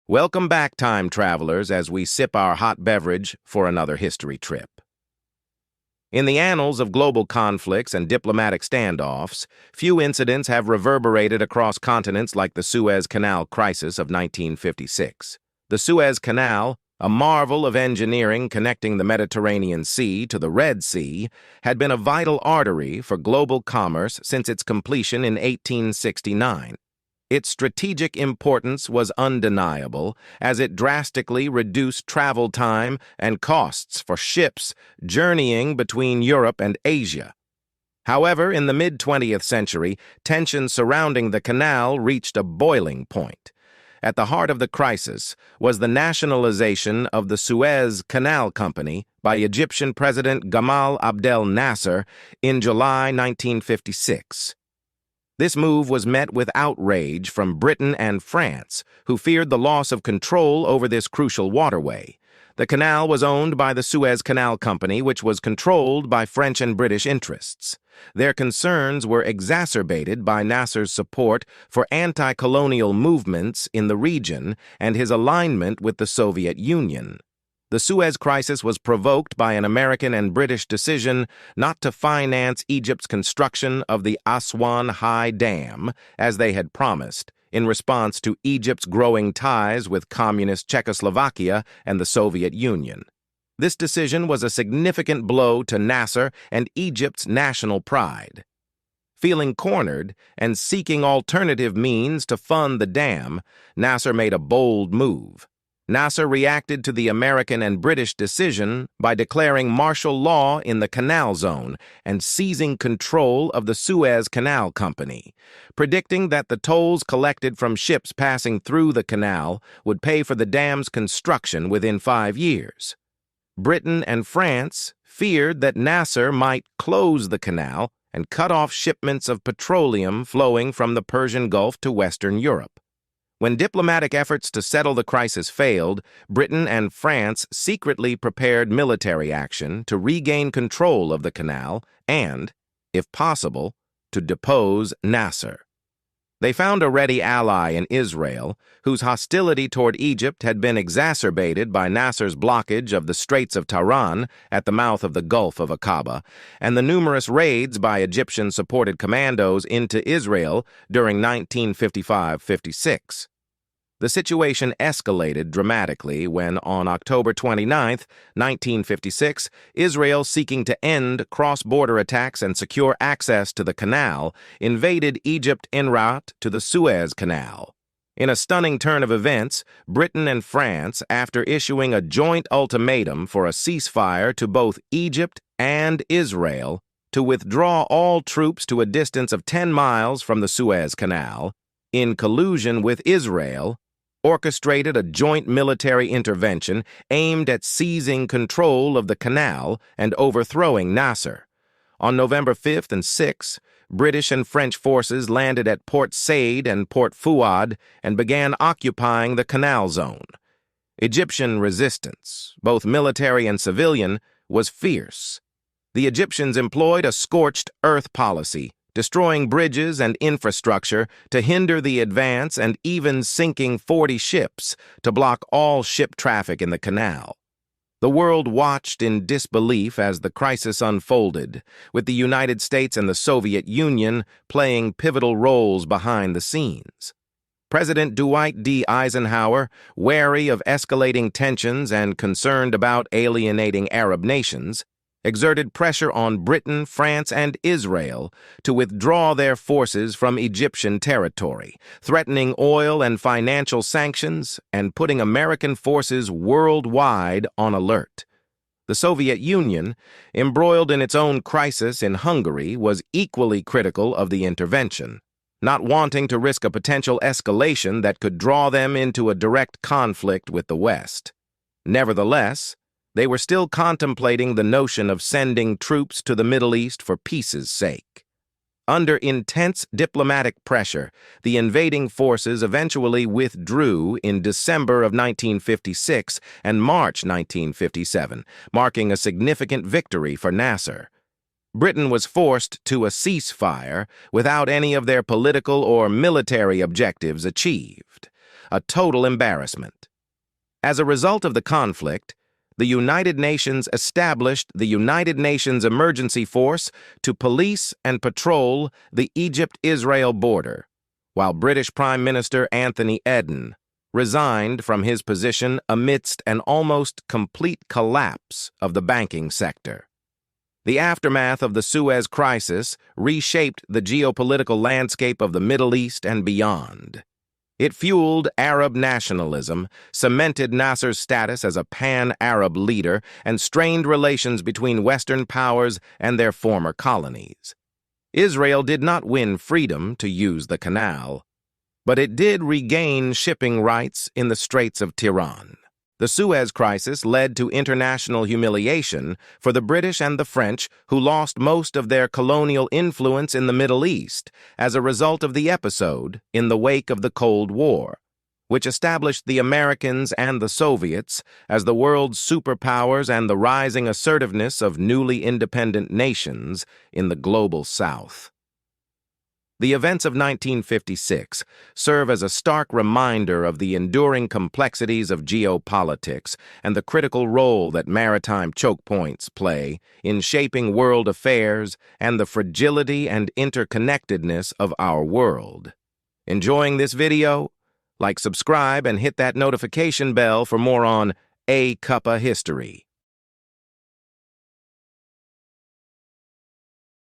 Welcome back, time travelers, as we sip our hot beverage for another history trip. In the annals of global conflicts and diplomatic standoffs, few incidents have reverberated across continents like the Suez Canal crisis of 1956. The Suez Canal, a marvel of engineering connecting the Mediterranean Sea to the Red Sea, had been a vital artery for global commerce since its completion in 1869. Its strategic importance was undeniable, as it drastically reduced travel time and costs for ships journeying between Europe and Asia. However, in the mid-20th century, tensions surrounding the canal reached a boiling point. At the heart of the crisis was the nationalization of the Suez Canal Company by Egyptian President Gamal Abdel Nasser in July 1956. This move was met with outrage from Britain and France, who feared the loss of control over this crucial waterway. The canal was owned by the Suez Canal Company, which was controlled by French and British interests. Their concerns were exacerbated by Nasser's support for anti-colonial movements in the region and his alignment with the Soviet Union. The Suez Crisis was provoked by an American and British decision not to finance Egypt's construction of the Aswan High Dam, as they had promised, in response to Egypt's growing ties with communist Czechoslovakia and the Soviet Union. This decision was a significant blow to Nasser and Egypt's national pride. Feeling cornered and seeking alternative means to fund the dam, Nasser made a bold move. Nasser reacted to the American and British decision by declaring martial law in the Canal Zone and seizing control of the Suez Canal Company, predicting that the tolls collected from ships passing through the canal would pay for the dam's construction within 5 years. Britain and France feared that Nasser might close the canal and cut off shipments of petroleum flowing from the Persian Gulf to Western Europe. When diplomatic efforts to settle the crisis failed, Britain and France secretly prepared military action to regain control of the canal and, if possible, to depose Nasser. They found a ready ally in Israel, whose hostility toward Egypt had been exacerbated by Nasser's blockage of the Straits of Tiran at the mouth of the Gulf of Aqaba, and the numerous raids by Egyptian-supported commandos into Israel during 1955-56. The situation escalated dramatically when, on October 29, 1956, Israel, seeking to end cross-border attacks and secure access to the canal, invaded Egypt en route to the Suez Canal. In a stunning turn of events, Britain and France, after issuing a joint ultimatum for a ceasefire to both Egypt and Israel to withdraw all troops to a distance of 10 miles from the Suez Canal, in collusion with Israel, orchestrated a joint military intervention aimed at seizing control of the canal and overthrowing Nasser. On November 5th and 6th, British and French forces landed at Port Said and Port Fuad and began occupying the canal zone. Egyptian resistance, both military and civilian, was fierce. The Egyptians employed a scorched earth policy, destroying bridges and infrastructure to hinder the advance and even sinking 40 ships to block all ship traffic in the canal. The world watched in disbelief as the crisis unfolded, with the United States and the Soviet Union playing pivotal roles behind the scenes. President Dwight D. Eisenhower, wary of escalating tensions and concerned about alienating Arab nations, exerted pressure on Britain, France, and Israel to withdraw their forces from Egyptian territory, threatening oil and financial sanctions and putting American forces worldwide on alert. The Soviet Union, embroiled in its own crisis in Hungary, was equally critical of the intervention, not wanting to risk a potential escalation that could draw them into a direct conflict with the West. Nevertheless, they were still contemplating the notion of sending troops to the Middle East for peace's sake. Under intense diplomatic pressure, the invading forces eventually withdrew in December of 1956 and March 1957, marking a significant victory for Nasser. Britain was forced to a ceasefire without any of their political or military objectives achieved. a total embarrassment. As a result of the conflict, the United Nations established the United Nations Emergency Force to police and patrol the Egypt-Israel border, while British Prime Minister Anthony Eden resigned from his position amidst an almost complete collapse of the banking sector. The aftermath of the Suez Crisis reshaped the geopolitical landscape of the Middle East and beyond. It fueled Arab nationalism, cemented Nasser's status as a pan-Arab leader, and strained relations between Western powers and their former colonies. Israel did not win freedom to use the canal, but it did regain shipping rights in the Straits of Tiran. The Suez Crisis led to international humiliation for the British and the French, who lost most of their colonial influence in the Middle East as a result of the episode in the wake of the Cold War, which established the Americans and the Soviets as the world's superpowers and the rising assertiveness of newly independent nations in the global South. The events of 1956 serve as a stark reminder of the enduring complexities of geopolitics and the critical role that maritime choke points play in shaping world affairs and the fragility and interconnectedness of our world. Enjoying this video? Like, subscribe, and hit that notification bell for more on acuppahistory.